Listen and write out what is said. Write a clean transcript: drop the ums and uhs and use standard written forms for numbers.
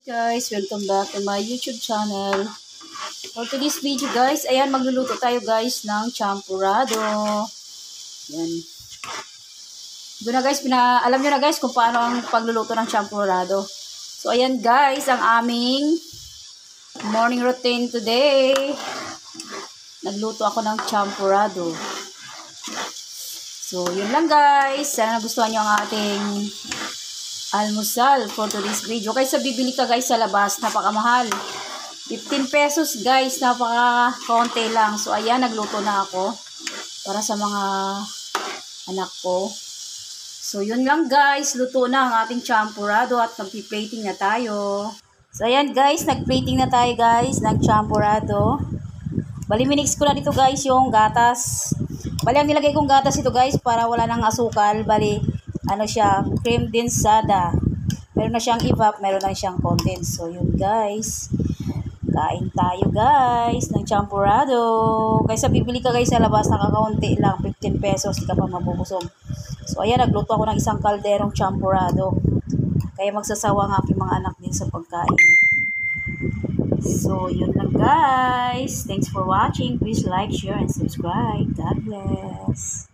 Guys, welcome back to my YouTube channel. For today's video guys, ayan magluluto tayo guys ng champurrado. Yan. Doon na guys, alam nyo na guys kung paano ang pagluluto ng champurrado. So ayan guys, ang aming morning routine today. Nagluto ako ng champurrado. So yun lang guys, sana nagustuhan nyo ang ating almusal for today's video. Kaysa bibili ka guys sa labas, napakamahal. 15 pesos guys, napaka-konti lang. So ayan, nagluto na ako para sa mga anak ko. So yun lang guys, luto na ang ating champurrado at magpi-plating na tayo. So ayan guys, nag-plating na tayo guys ng champurrado. Bali minix ko na dito guys yung gatas. Bali ang nilagay kong gatas ito guys para wala nang asukal. Bali ano siya, cream densada. Meron na siyang evap, meron na siyang condense. So yun guys, kain tayo guys ng champurrado. Kaysa bibili ka guys sa labas, nakakaunti lang, 15 pesos, di ka pa mabubusog. So ayan, nagluto ako ng isang kalderong champurrado. Kaya magsasawa ang aking mga anak din sa pagkain. So yun lang guys, thanks for watching. Please like, share, and subscribe. God bless.